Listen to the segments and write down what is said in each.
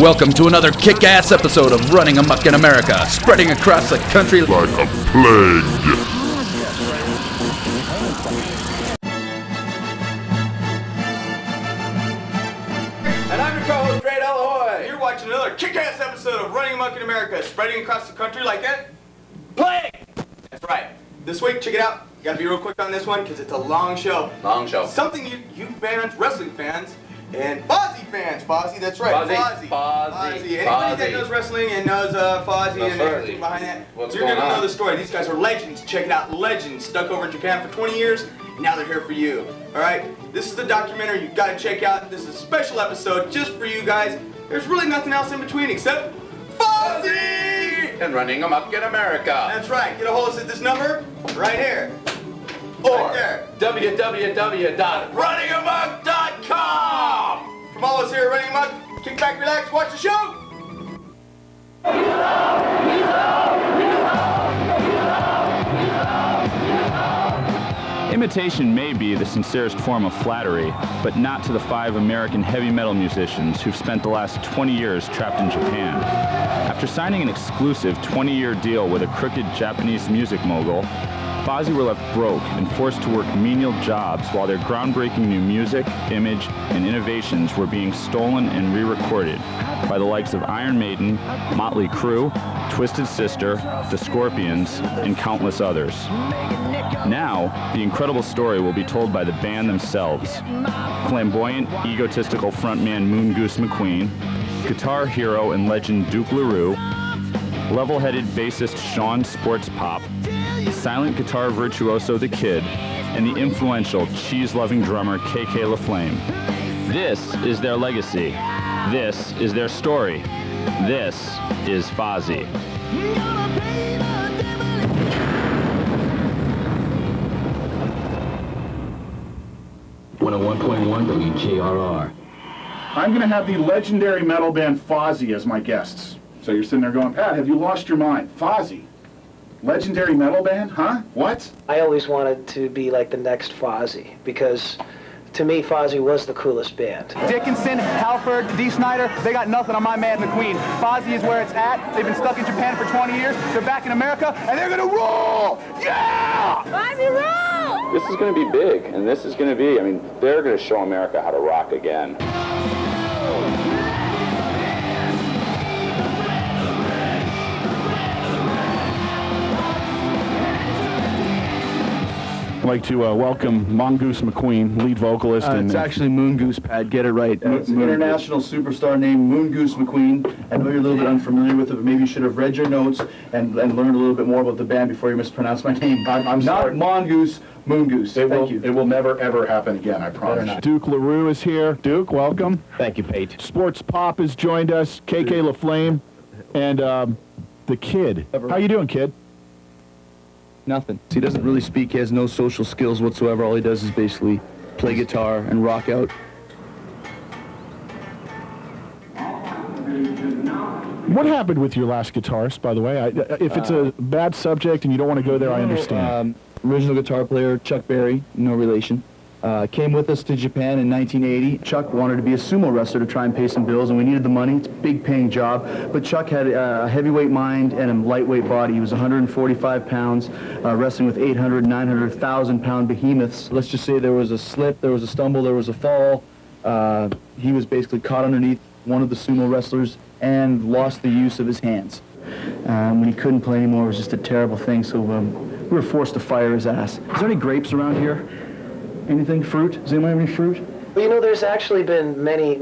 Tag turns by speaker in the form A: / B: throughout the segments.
A: Welcome to another kick-ass episode of Running Amok in America, spreading across the country
B: like a plague.
C: And I'm your co-host, Dryden. Ahoy! You're watching another kick-ass episode of Running Amok in America, spreading across the country like a plague. That's right. This week, check it out. You gotta be real quick on this one because it's a long show.
D: Long show.
C: Something you fans, wrestling fans, and Fozzy fans. Fozzy, that's right. Fozzy. Anybody that knows wrestling and knows Fozzy and everything behind that, you're gonna know the story. These guys are legends. Check it out. Legends. Stuck over in Japan for 20 years. Now they're here for you. Alright? This is the documentary you gotta check out. This is a special episode just for you guys. There's really nothing else in between except Fozzy!
D: And Running Amok in America.
C: That's right. Get a hold of us at this number right here. Or right there. www.runningamok.com. From all of us here at Running Amok, kick back, relax, watch the show.
E: Imitation may be the sincerest form of flattery, but not to the 5 American heavy metal musicians who've spent the last 20 years trapped in Japan. After signing an exclusive 20-year deal with a crooked Japanese music mogul, Fozzy were left broke and forced to work menial jobs while their groundbreaking new music, image, and innovations were being stolen and re-recorded by the likes of Iron Maiden, Motley Crue, Twisted Sister, The Scorpions, and countless others. Now, the incredible story will be told by the band themselves. Flamboyant, egotistical frontman Moongoose McQueen, guitar hero and legend Duke LaRue, level-headed bassist Shawn Sports Pop, silent guitar virtuoso The Kid, and the influential cheese-loving drummer KK LaFlame. This is their legacy. This is their story. This is Fozzy.
F: 101.1 WJRR.
G: I'm going to have the legendary metal band Fozzy as my guests. So you're sitting there going, Pat, have you lost your mind? Fozzy? Legendary metal band? Huh? What?
H: I always wanted to be like the next Fozzy because to me, Fozzy was the coolest band.
I: Dickinson, Halford, D. Snyder, they got nothing on my man McQueen. Fozzy is where it's at. They've been stuck in Japan for 20 years. They're back in America, and they're gonna roll! Yeah!
J: Fozzy roll!
D: This is going to be big, and this is going to be, they're going to show America how to rock again.
G: I'd like to welcome Moongoose McQueen, lead vocalist.
K: It's actually Moongoose, Pat. Get it right.
L: It's an international superstar named Moongoose McQueen. I know you're a little bit unfamiliar with it, but maybe you should have read your notes and learned a little bit more about the band before you mispronounce my name. I'm sorry. Not Moongoose, Moongoose. Thank you.
G: It will never, ever happen again, I promise. Duke LaRue is here. Duke, welcome.
K: Thank you, Pate.
G: Sports Pop has joined us. KK LaFlame. And The Kid. How you doing, Kid?
K: Nothing. He doesn't really speak. He has no social skills whatsoever. All he does is basically play guitar and rock out.
G: What happened with your last guitarist, by the way? If it's a bad subject and you don't want to go there, I understand.
K: Original guitar player, Chuck Berry, no relation. Came with us to Japan in 1980.
L: Chuck wanted to be a sumo wrestler to try and pay some bills, and we needed the money. It's a big paying job. But Chuck had a heavyweight mind and a lightweight body. He was 145 pounds, wrestling with 800, 900,000 pound behemoths.
K: Let's just say there was a slip, there was a stumble, there was a fall. He was basically caught underneath one of the sumo wrestlers and lost the use of his hands.
L: When he couldn't play anymore, it was just a terrible thing, so we were forced to fire his ass. Is there any grapes around here? Anything? Fruit? Does anyone have any fruit?
H: Well, you know, there's actually been many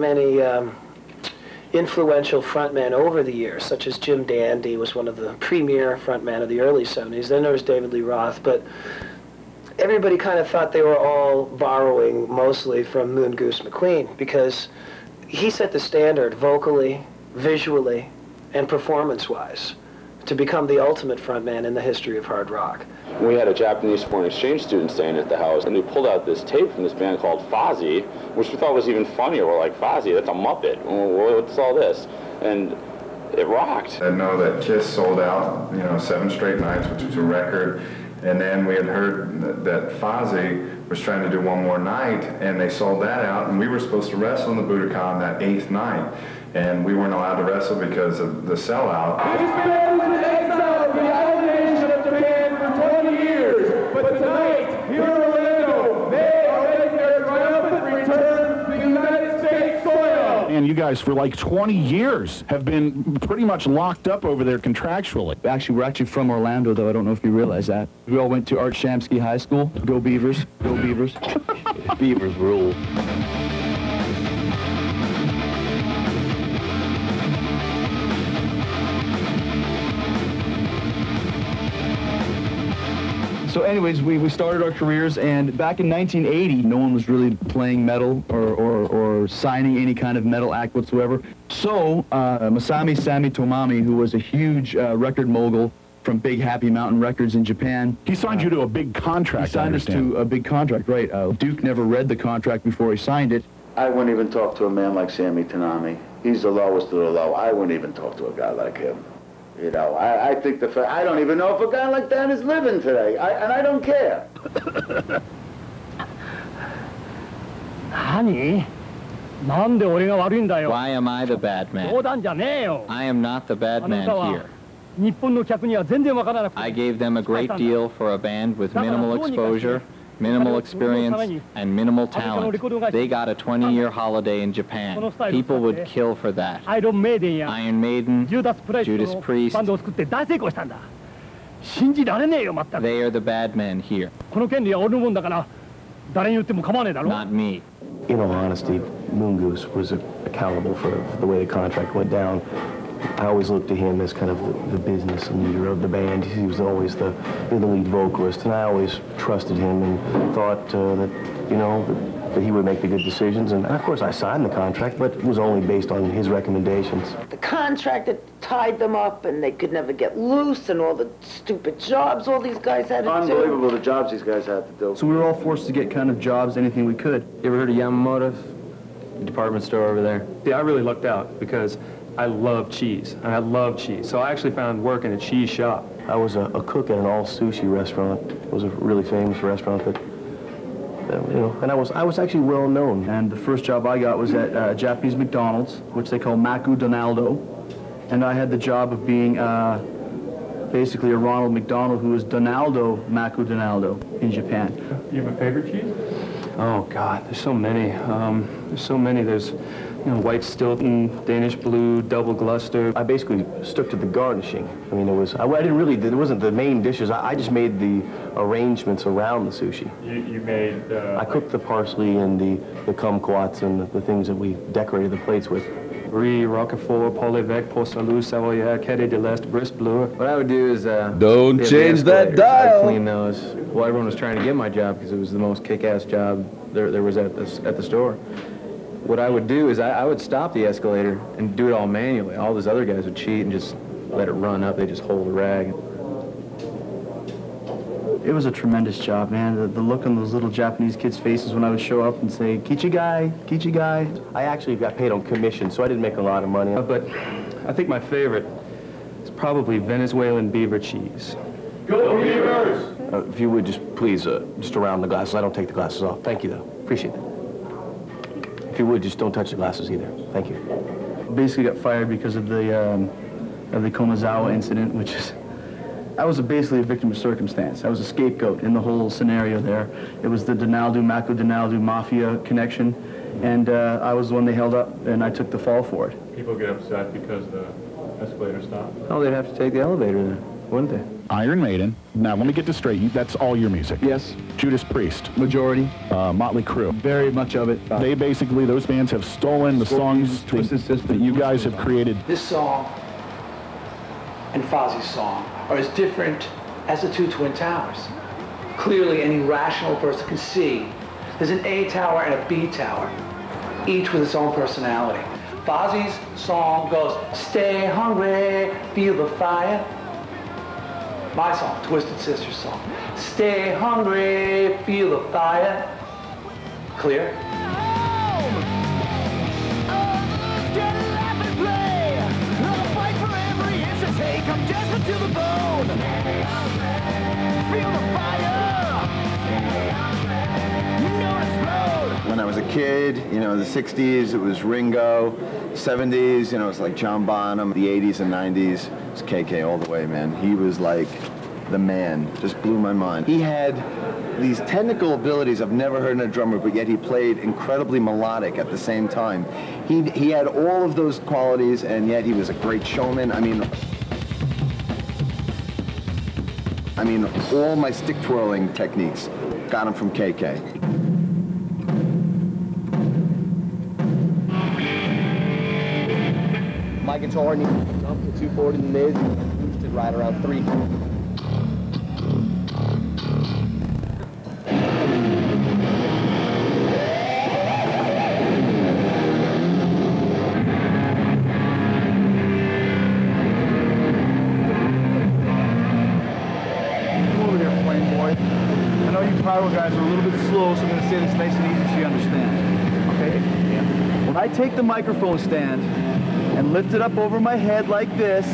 H: influential frontmen over the years, such as Jim Dandy was one of the premier frontmen of the early 70s. Then there was David Lee Roth, but everybody kind of thought they were all borrowing mostly from Moongoose McQueen because he set the standard vocally, visually, and performance-wise to become the ultimate frontman in the history of hard rock.
D: We had a Japanese foreign exchange student staying at the house, and they pulled out this tape from this band called Fozzy, which we thought was even funnier. We're like, Fozzy, that's a Muppet. What's all this? And it rocked.
M: I know that Kiss sold out, 7 straight nights, which was a record. And then we had heard that Fozzy was trying to do one more night, and they sold that out, and we were supposed to wrestle in the Budokan that 8th night. and we weren't allowed to wrestle because of the sellout.
J: This band has been exiled from the island nation of Japan for 20 years, but tonight, here in Orlando, they are making their triumphant return to the United States soil.
G: And you guys, for like 20 years, have been pretty much locked up over there contractually.
K: Actually, we're actually from Orlando, though. I don't know if you realize that. We all went to Art Shamsky High School. Go Beavers. Go Beavers.
F: Beavers rule.
K: So anyways, we started our careers, and back in 1980, no one was really playing metal or signing any kind of metal act whatsoever. So Masami Sami Tomami, who was a huge record mogul from Big Happy Mountain Records in Japan.
G: He signed you to a big contract,
K: He signed us to a big contract, right. Duke never read the contract before he signed it.
N: I wouldn't even talk to a man like Sammy Tanami. He's the lowest of the low. I wouldn't even talk to a guy like him. You know, I think I don't even know if a guy like that is living today, and I don't care.
O: Why am I the bad man? I am not the bad man here. I gave them a great deal for a band with minimal exposure, minimal experience, and minimal talent. They got a 20-year holiday in Japan. People would kill for that. Iron Maiden, Judas Priest. They are the bad men here. Not me.
P: In all honesty, Moongoose was accountable for the way the contract went down. I always looked to him as kind of the business leader of the band. He was always the lead vocalist, and I always trusted him and thought that he would make the good decisions. And of course, I signed the contract, but it was only based on his recommendations.
Q: The contract that tied them up, and they could never get loose, and all the stupid jobs all these guys had to do.
N: Unbelievable, the jobs these guys had to do.
K: So we were all forced to get kind of jobs, anything we could.
R: You ever heard of Yamamoto's? Department store over there. Yeah, I really lucked out because I love cheese, and I love cheese. So I actually found work in a cheese shop.
P: I was a cook at an all-sushi restaurant. It was a really famous restaurant that, and I was actually well known.
K: And the first job I got was at Japanese McDonald's, which they call Maku Donaldo. And I had the job of being basically a Ronald McDonald who was Donaldo Maku Donaldo in Japan.
R: You have a favorite cheese? Oh, God, there's so many. There's white Stilton, Danish Blue, Double Gloucester.
P: I basically stuck to the garnishing. I mean, it wasn't the main dishes. I just made the arrangements around the sushi.
R: You made...
P: I cooked the parsley and the kumquats and the things that we decorated the plates with.
R: Brie, Roquefort, Paul Levesque, Port Saint-Louis, Savoyard, Quai de l'Est, Brice Bleu. What I would do is...
A: Don't change that dial!
R: I'd clean those. Well, everyone was trying to get my job because it was the most kick-ass job there was at the store. What I would do is I would stop the escalator and do it all manually. All those other guys would cheat and just let it run up. They just hold the rag.
K: It was a tremendous job, man. The look on those little Japanese kids' faces when I would show up and say, Kichigai, Kichigai.
P: I actually got paid on commission, so I didn't make a lot of money.
R: But I think my favorite is probably Venezuelan beaver cheese.
J: Go Beavers!
P: If you would just please, just around the glasses. I don't take the glasses off. Thank you, though. Appreciate it. If you would, just don't touch the glasses either. Thank you.
K: Basically got fired because of the Komazawa incident, which is... I was basically a victim of circumstance. I was a scapegoat in the whole scenario there. It was the Donaldo, Maku Donaldo mafia connection, and I was the one they held up, and I took the fall for it.
R: People get upset because the escalator stopped.
P: Oh, they'd have to take the elevator then, wouldn't they?
G: Iron Maiden. Now, let me get this straight. That's all your music?
K: Yes.
G: Judas Priest.
K: Majority.
G: Motley Crue.
K: Very much of it.
G: They basically, those bands have stolen the songs that you guys have created.
S: This song and Fozzy's song are as different as the two Twin Towers. Clearly, any rational person can see there's an A tower and a B tower, each with its own personality. Fozzy's song goes, stay hungry, feel the fire. My song, Twisted Sister's song, stay hungry, feel the fire. Clear?
J: I'm desperate to the bone. Feel the fire. You know it's explode.
T: when I was a kid, you know, the 60s, it was Ringo. 70s, you know, it's like John Bonham. The 80s and 90s, it's KK all the way, man. He was like the man. Just blew my mind. He had these technical abilities I've never heard in a drummer, but yet he played incredibly melodic at the same time. He had all of those qualities, and yet he was a great showman. I mean, all my stick twirling techniques got him from KK.
F: My guitar needs to dump the 240 in the mid and boosted right around 3.
L: Pyro guys are a little bit slow, so I'm going to say this nice and easy so you understand. Okay? Yeah. When I take the microphone stand and lift it up over my head like this,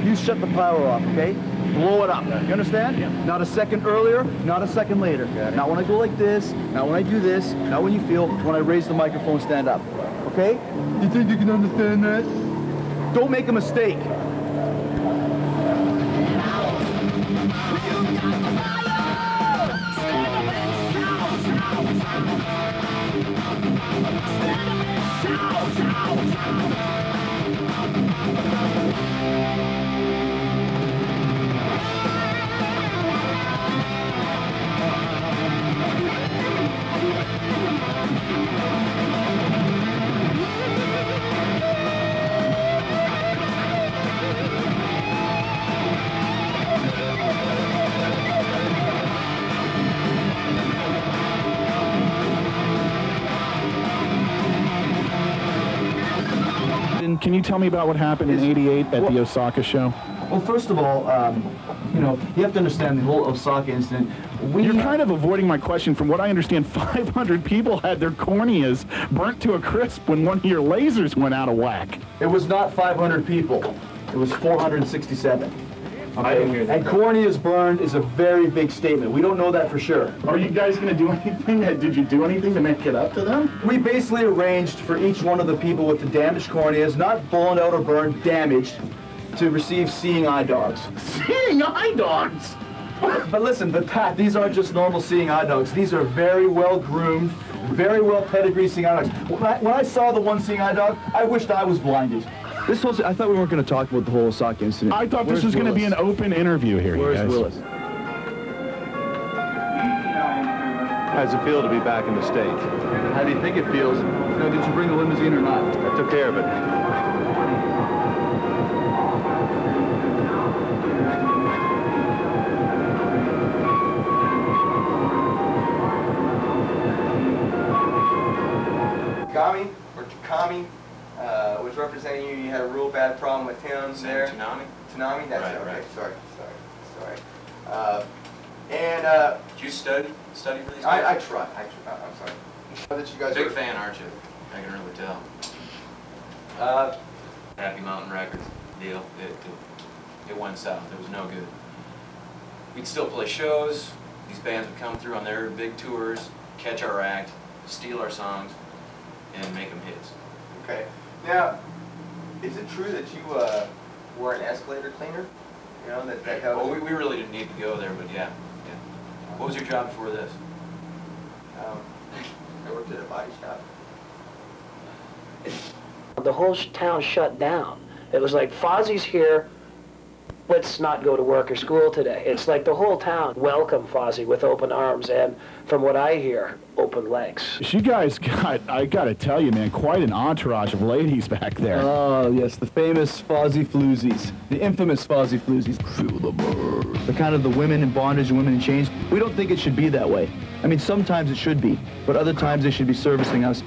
L: you shut the power off, okay? Blow it up. You understand? Yeah. Not a second earlier, not a second later. Not when I go like this, not when I do this, not when you feel, when I raise the microphone stand up. Okay? You think you can understand that? Don't make a mistake.
G: Can you tell me about what happened in '88 at the Osaka show?
L: Well, first of all, you know, you have to understand the whole Osaka incident.
G: You're kind of avoiding my question. From what I understand, 500 people had their corneas burnt to a crisp when one of your lasers went out of whack.
L: It was not 500 people. It was 467. Okay.
R: I didn't hear that.
L: And corneas burned is a very big statement. We don't know that for sure.
G: Are you guys going to do anything? Did you do anything to make it up to them?
L: We basically arranged for each one of the people with the damaged corneas, not blown out or burned, damaged, to receive seeing eye dogs.
G: Seeing eye dogs?
L: But listen, Pat, these aren't just normal seeing eye dogs. These are very well groomed, very well pedigreed seeing eye dogs. When I saw the one seeing eye dog, I wished I was blinded.
K: I thought we weren't going to talk about the whole Osaka incident.
G: I thought this was going to be an open interview here,
K: Where's
G: you guys.
K: Willis?
U: How does it feel to be back in the States?
L: How do you think it feels? No, did you bring a limousine or not?
U: I took care of it.
C: Kami, or Takami, was representing you. You had a real bad problem with him there. Tanami? That's
V: Right,
C: it. Okay,
V: right.
C: sorry.
V: Did you study for these?
C: I tried. I'm sorry. That you guys
V: Big
C: are
V: fan, aren't you? I can really tell. Happy Mountain Records deal. It went south. It was no good. We'd still play shows. These bands would come through on their big tours, catch our act, steal our songs, and make them hits.
C: Okay. Now, is it true that you were an escalator cleaner? You know that helped.
V: Well, we really didn't need to go there, but yeah. What was your job before this?
C: I worked at a body shop.
H: The whole town shut down. It was like, Fozzy's here, let's not go to work or school today. It's like the whole town welcomed Fozzy with open arms and, from what I hear, open legs.
G: You guys got, I gotta tell you, man, quite an entourage of ladies back there.
K: Oh, yes, the famous Fozzy Floozies. The infamous Fozzy Floozies. Feel the burn. They're kind of the women in bondage and women in chains. We don't think it should be that way. I mean, sometimes it should be, but other times they should be servicing us.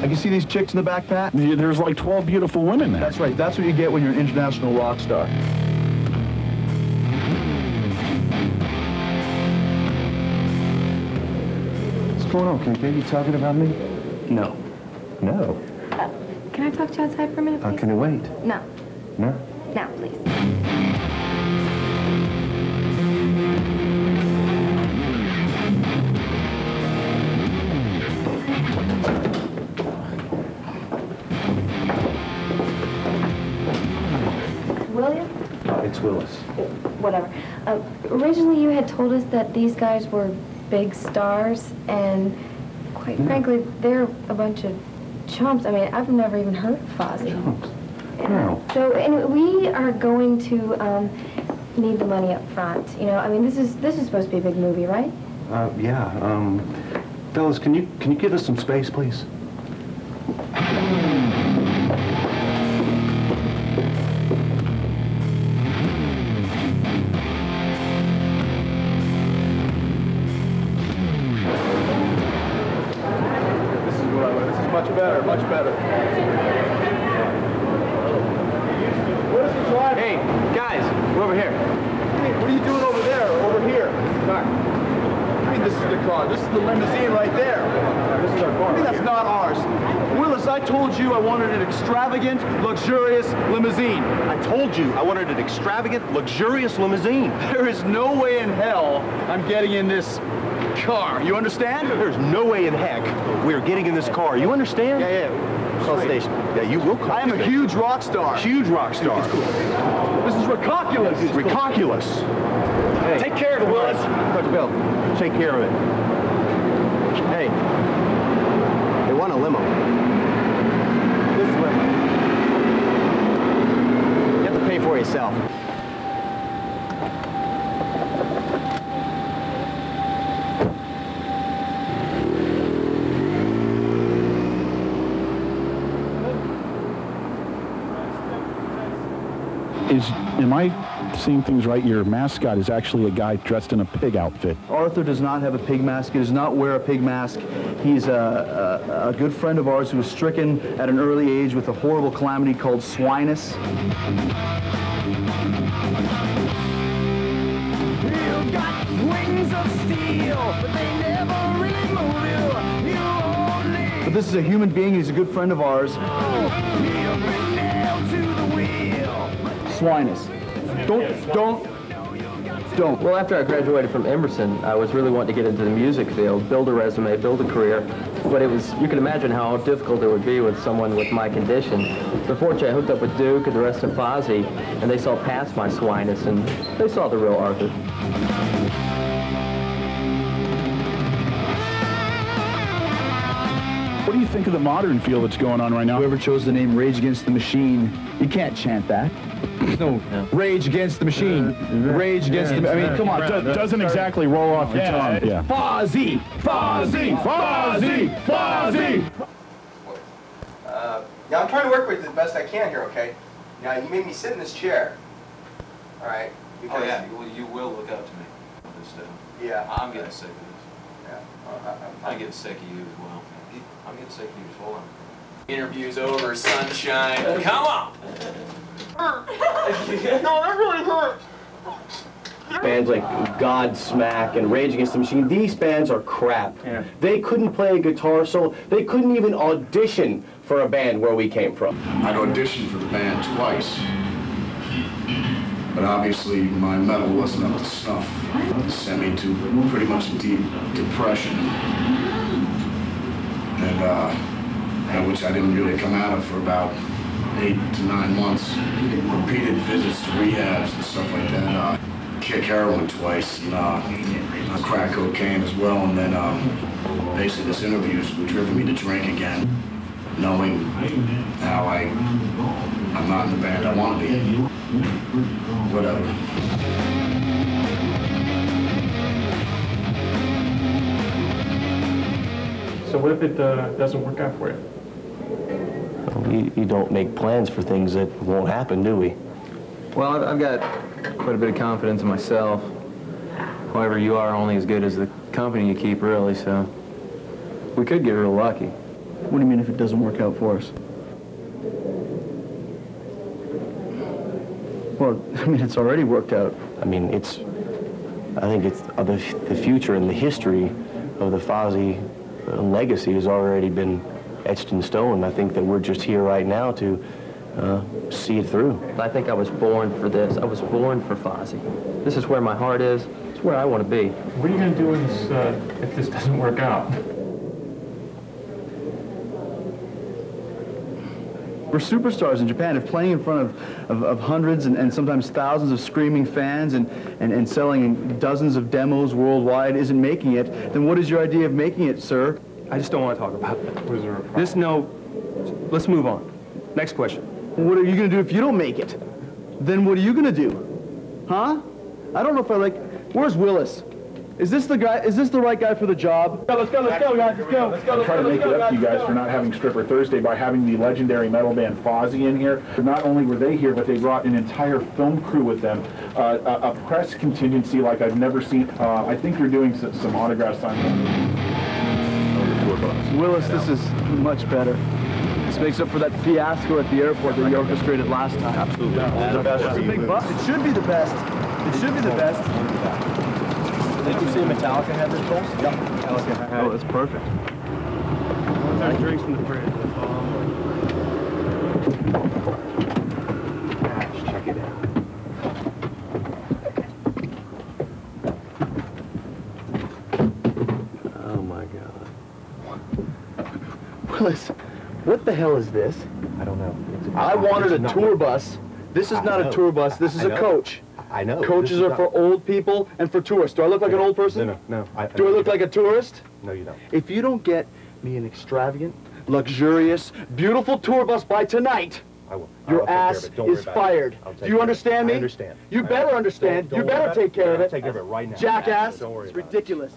K: You see these chicks in the back, Pat?
G: Yeah, there's like 12 beautiful women there.
K: That's right. That's what you get when you're an international rock star.
F: What's going on, KK? You talking about me?
K: No.
F: No?
W: Can I talk to you outside for a minute, please?
F: Can you wait?
W: No.
F: No?
W: Now, please.
B: Bruce Willis.
W: Whatever. Originally, you had told us that these guys were big stars, and quite frankly, they're a bunch of chumps. I mean, I've never even heard of Fozzy.
B: No.
W: So anyway, we are going to need the money up front. You know, I mean, this is supposed to be a big movie, right?
B: Yeah. Fellas, can you give us some space, please?
J: Much better. What is the drive?
F: Hey, guys, we're over here.
J: Hey, what are you doing over there? Over here? Car. I mean, this is the car. This is the limousine right there. This is our car. I mean, that's not ours.
L: Willis, I told you I wanted an extravagant, luxurious limousine.
B: I told you I wanted an extravagant, luxurious limousine.
L: There is no way in hell I'm getting in this car. You understand?
B: There's no way in heck we're getting in this car. You understand?
L: Yeah.
B: Call the station. Yeah, you will call.
L: I am a huge rock star.
B: Huge rock star.
L: It's cool. This is ridiculous.
B: Ridiculous.
L: Hey, take care of it, Willis.
B: Look, Bill, take care of it. Hey, they want a limo. This limo. You have to pay for it yourself.
G: Am I seeing things right? Your mascot is actually a guy dressed in a pig outfit.
L: Arthur does not have a pig mask. He does not wear a pig mask. He's a good friend of ours who was stricken at an early age with a horrible calamity called swinus.
J: You got wings of steel, but they never really move you. You only...
L: But this is a human being. He's a good friend of ours.
J: You've been nailed to the wheel.
L: Swinus. Don't.
F: Well, after I graduated from Emerson, I was really wanting to get into the music field, build a resume, build a career. But you can imagine how difficult it would be with someone with my condition. So fortunately, I hooked up with Duke and the rest of Fozzy, and they saw past my swinus, and they saw the real Arthur.
G: What do you think of the modern feel that's going on right now?
L: Whoever chose the name Rage Against the Machine, you can't chant that. No, Rage Against the Machine. Rage Against the... I mean, come on.
G: Doesn't exactly roll off your tongue. Yeah.
J: Fozzy! Fozzy! Fozzy! Fozzy!
C: Now, I'm trying to work with it the best I can here, okay? Now, you made me sit in this chair. All right?
V: Because you will look up to me with this stuff.
C: Yeah.
V: I'm getting sick of this.
C: Yeah.
V: I'm getting sick of you as well. I'm getting sick of you as well. Interview's over, sunshine. Come on!
J: No, that really hurt.
F: Bands like Godsmack and Rage Against the Machine, these bands are crap. Yeah. They couldn't play a guitar solo. They couldn't even audition for a band where we came from.
E: I'd auditioned for the band twice, but obviously my metal wasn't up to snuff. It sent me to pretty much a deep depression, and which I didn't really come out of for about 8 to 9 months. Repeated visits to rehabs and stuff like that. Kick heroin twice, and crack cocaine as well, and then basically this interview's driven me to drink again, knowing how I'm not in the band I want to be in. Whatever.
I: So what if it doesn't work out for you?
P: You don't make plans for things that won't happen, do we?
R: Well, I've got quite a bit of confidence in myself. However, you are only as good as the company you keep, really, so we could get real lucky.
L: What do you mean if it doesn't work out for us? Well, I mean, it's already worked out.
P: I mean, I think it's the future and the history of the Fozzy legacy has already been etched in stone. I think that we're just here right now to see it through.
F: I think I was born for this. I was born for Fozzy. This is where my heart is. It's where I want to be.
I: What are you going to do if this doesn't work out?
L: We're superstars in Japan. If playing in front of hundreds and sometimes thousands of screaming fans and selling dozens of demos worldwide isn't making it, then what is your idea of making it, sir?
D: I just don't want to talk about that. Let's move on. Next question.
L: What are you going to do if you don't make it? Then what are you going to do? Huh? I don't know if I like... Where's Willis? Is this the guy? Is this the right guy for the job?
G: Let's go, guys, let's go. I'm trying to make it up to you guys for not having Stripper Thursday by having the legendary metal band Fozzy in here. Not only were they here, but they brought an entire film crew with them, a press contingency like I've never seen. I think you're doing some autograph signing.
L: Willis, this is much better. This makes up for that fiasco at the airport that you orchestrated last time.
D: Absolutely.
L: It's a big bust. It should be the best. It should be the best.
D: Did you see Metallica had this pulse?
L: Yep. Metallica had it. Oh, that's perfect.
D: Drinks from the fridge. Check it out.
L: Oh my God. Willis, what the hell is this?
D: I don't know.
L: I wanted a tour bus. This is not a tour bus. This is a coach.
D: I know.
L: Coaches are for old people and for tourists. Do I look like an old person?
D: No.
L: Do I look like a tourist?
D: No, you don't.
L: If you don't get me an extravagant, luxurious, beautiful tour bus by tonight, your ass is fired. Do you understand me?
D: I understand.
L: You better understand. You better take care of it.
D: I'll take care of it right now.
L: Jackass.
D: Don't worry
L: It's
D: about it.
L: ridiculous.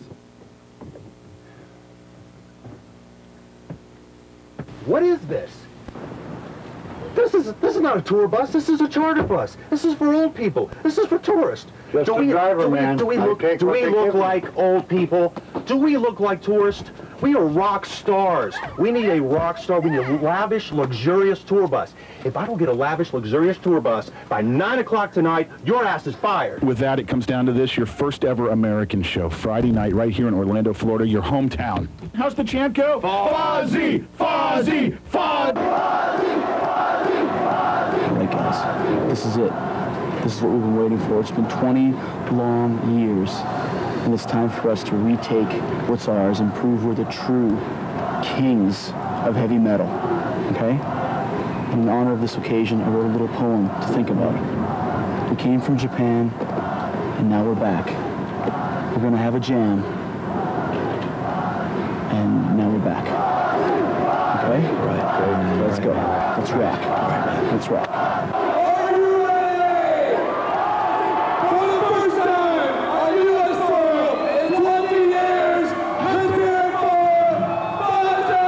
L: What is this? This is not a tour bus. This is a charter bus. This is for old people. This is for tourists.
N: Just a driver, man.
L: Do we look like old people? Do we look like tourists? We are rock stars. We need a rock star. We need a lavish, luxurious tour bus. If I don't get a lavish, luxurious tour bus by 9 o'clock tonight, your ass is fired.
G: With that, it comes down to this, your first ever American show, Friday night, right here in Orlando, Florida, your hometown. How's the chant go? Fozzy! Fozzy! Fozzy!
L: All right, guys, this is it. This is what we've been waiting for. It's been 20 long years, and it's time for us to retake what's ours and prove we're the true kings of heavy metal, okay? In honor of this occasion, I wrote a little poem to think about. We came from Japan, and now we're back. We're gonna have a jam, and now we're back. Okay? Right. Let's go. Let's rock. Let's rock.
J: Are you ready? For the first time on U.S. soil in 20 years, let's hear it for Fozzy!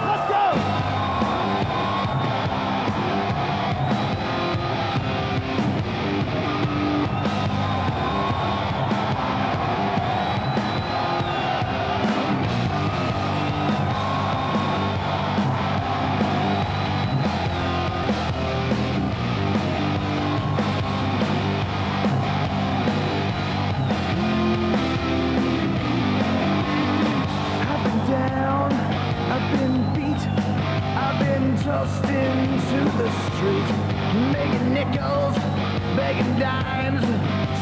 J: Let's go!
M: tossed into the street, making nickels, begging dimes,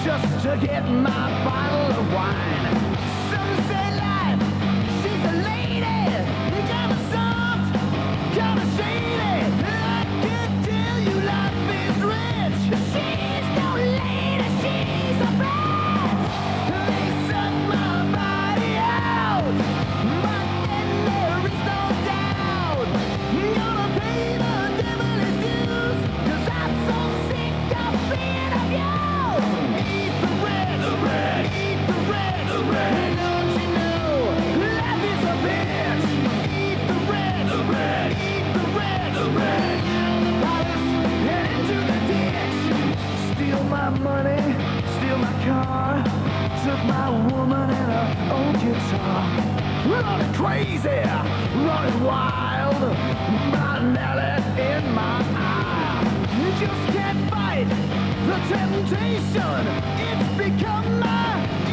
M: just to get my bottle of wine. Some say life, she's a lady, kinda soft, kinda shady. I can tell you life is rich. She's no lady, she's a bitch. They suck my body out, but then there is no doubt. Gonna pay the devil his dues, 'cause I'm so sick of being abused. Eat the rich, eat the rich, don't you know life is a bitch? Eat the rich, eat the rich, out of the palace and into the ditch. Steal my money, steal my car, took my woman and her old guitar. Running crazy, running wild, my mallet in my eye. You just can't fight the temptation, it's become my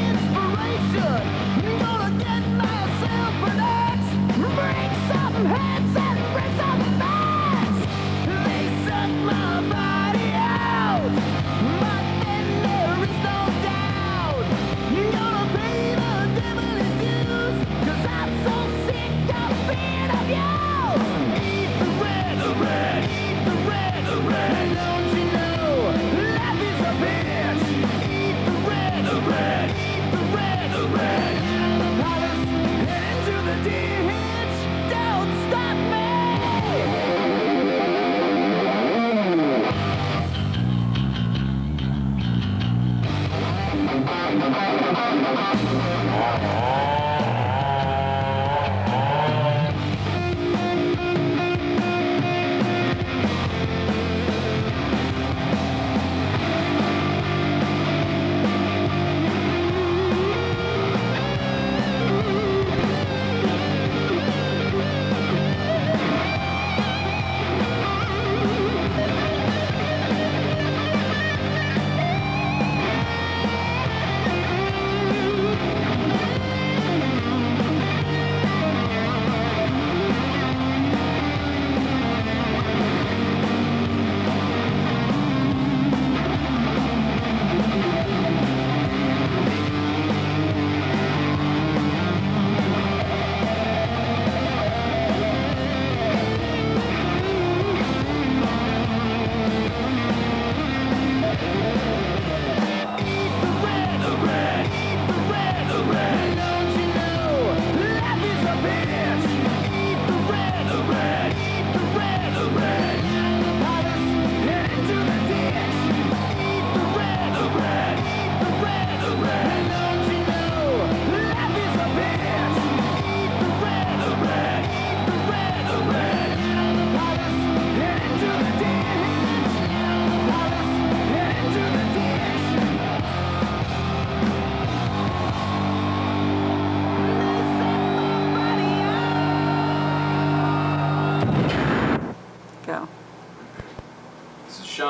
M: inspiration. Gonna get myself an axe, break some heads and break some backs. They suck my body out, but then there is no doubt. Gonna pay the devil his dues, 'cause I'm so sick of being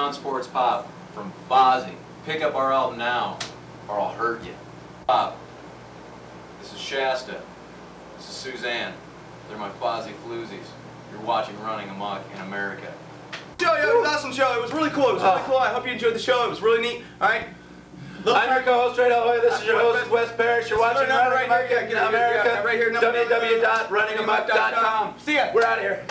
V: non-sports pop from Fozzy. Pick up our album now, or I'll hurt you. Pop. This is Shasta. This is Suzanne. They're my Fozzy Floozies. You're watching Running Amok in America.
C: Show, it was an awesome show. It was really cool. It was really cool. I hope you enjoyed the show. It was really neat. All right.
A: I'm your co-host, Straight Ahoy. This is your host, Wes Parrish. You're watching Running Amok in America.
C: Right here,
A: www.runningamok.com.
C: See ya.
A: We're out of here.